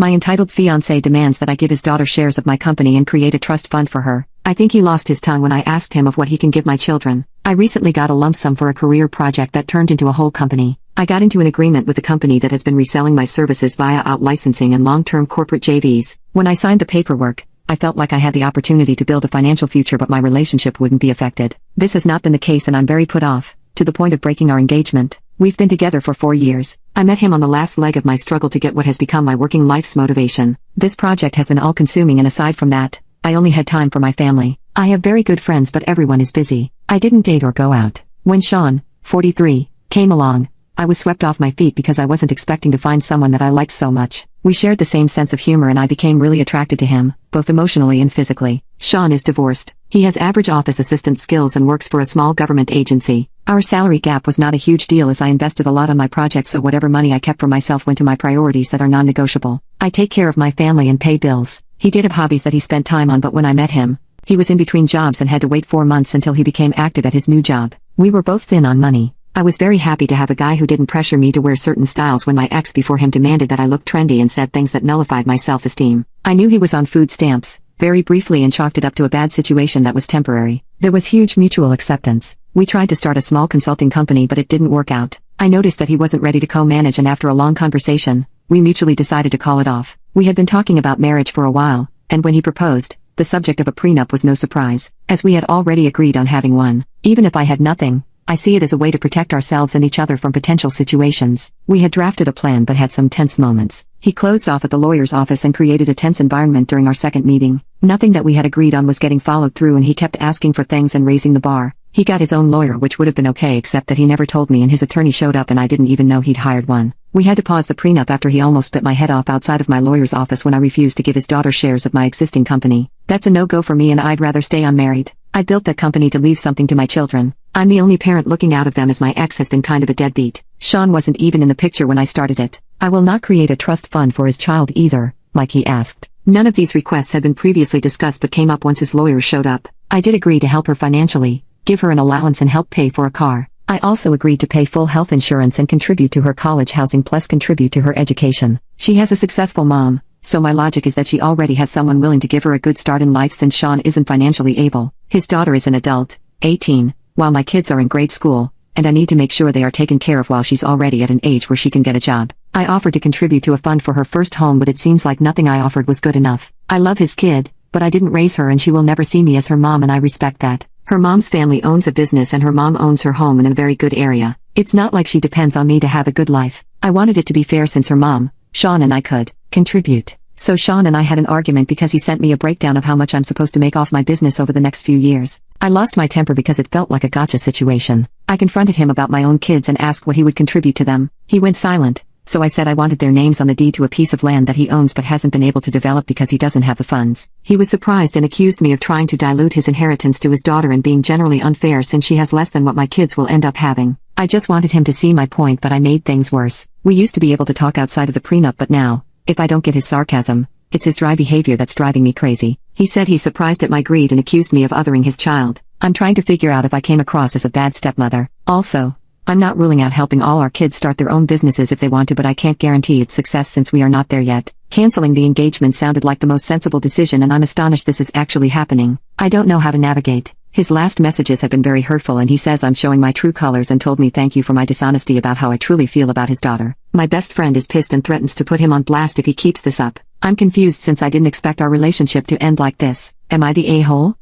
My entitled fiance demands that I give his daughter shares of my company and create a trust fund for her. I think he lost his tongue when I asked him of what he can give my children. I recently got a lump sum for a career project that turned into a whole company. I got into an agreement with the company that has been reselling my services via out-licensing and long-term corporate JVs. When I signed the paperwork, I felt like I had the opportunity to build a financial future, but my relationship wouldn't be affected. This has not been the case, and I'm very put off, to the point of breaking our engagement. We've been together for 4 years. I met him on the last leg of my struggle to get what has become my working life's motivation. This project has been all-consuming, and aside from that, I only had time for my family. I have very good friends, but everyone is busy. I didn't date or go out. When Sean, 43, came along, I was swept off my feet because I wasn't expecting to find someone that I liked so much. We shared the same sense of humor, and I became really attracted to him, both emotionally and physically. Sean is divorced. He has average office assistant skills and works for a small government agency. Our salary gap was not a huge deal, as I invested a lot on my project, so whatever money I kept for myself went to my priorities that are non-negotiable. I take care of my family and pay bills. He did have hobbies that he spent time on, but when I met him, he was in between jobs and had to wait 4 months until he became active at his new job. We were both thin on money. I was very happy to have a guy who didn't pressure me to wear certain styles when my ex before him demanded that I look trendy and said things that nullified my self-esteem. I knew he was on food stamps, very briefly, and chalked it up to a bad situation that was temporary. There was huge mutual acceptance. We tried to start a small consulting company, but it didn't work out. I noticed that he wasn't ready to co-manage, and after a long conversation, we mutually decided to call it off. We had been talking about marriage for a while, and when he proposed, the subject of a prenup was no surprise, as we had already agreed on having one. Even if I had nothing, I see it as a way to protect ourselves and each other from potential situations. We had drafted a plan but had some tense moments. He closed off at the lawyer's office and created a tense environment during our second meeting. Nothing that we had agreed on was getting followed through, and he kept asking for things and raising the bar. He got his own lawyer, which would have been okay, except that he never told me, and his attorney showed up and I didn't even know he'd hired one. We had to pause the prenup after he almost bit my head off outside of my lawyer's office when I refused to give his daughter shares of my existing company. That's a no-go for me, and I'd rather stay unmarried. I built that company to leave something to my children. I'm the only parent looking out of them, as my ex has been kind of a deadbeat. Sean wasn't even in the picture when I started it. I will not create a trust fund for his child either, like he asked. None of these requests had been previously discussed but came up once his lawyer showed up. I did agree to help her financially, give her an allowance and help pay for a car. I also agreed to pay full health insurance and contribute to her college housing, plus contribute to her education. She has a successful mom, so my logic is that she already has someone willing to give her a good start in life since Sean isn't financially able. His daughter is an adult, 18, while my kids are in grade school, and I need to make sure they are taken care of while she's already at an age where she can get a job. I offered to contribute to a fund for her first home, but it seems like nothing I offered was good enough. I love his kid, but I didn't raise her, and she will never see me as her mom, and I respect that. Her mom's family owns a business and her mom owns her home in a very good area. It's not like she depends on me to have a good life. I wanted it to be fair since her mom, Sean, and I could contribute. So Sean and I had an argument because he sent me a breakdown of how much I'm supposed to make off my business over the next few years. I lost my temper because it felt like a gotcha situation. I confronted him about my own kids and asked what he would contribute to them. He went silent, so I said I wanted their names on the deed to a piece of land that he owns but hasn't been able to develop because he doesn't have the funds. He was surprised and accused me of trying to dilute his inheritance to his daughter and being generally unfair since she has less than what my kids will end up having. I just wanted him to see my point, but I made things worse. We used to be able to talk outside of the prenup, but now, if I don't get his sarcasm, it's his dry behavior that's driving me crazy. He said he's surprised at my greed and accused me of othering his child. I'm trying to figure out if I came across as a bad stepmother. Also, I'm not ruling out helping all our kids start their own businesses if they want to, but I can't guarantee its success since we are not there yet. Canceling the engagement sounded like the most sensible decision, and I'm astonished this is actually happening. I don't know how to navigate. His last messages have been very hurtful, and he says I'm showing my true colors and told me thank you for my dishonesty about how I truly feel about his daughter. My best friend is pissed and threatens to put him on blast if he keeps this up. I'm confused since I didn't expect our relationship to end like this. Am I the a-hole?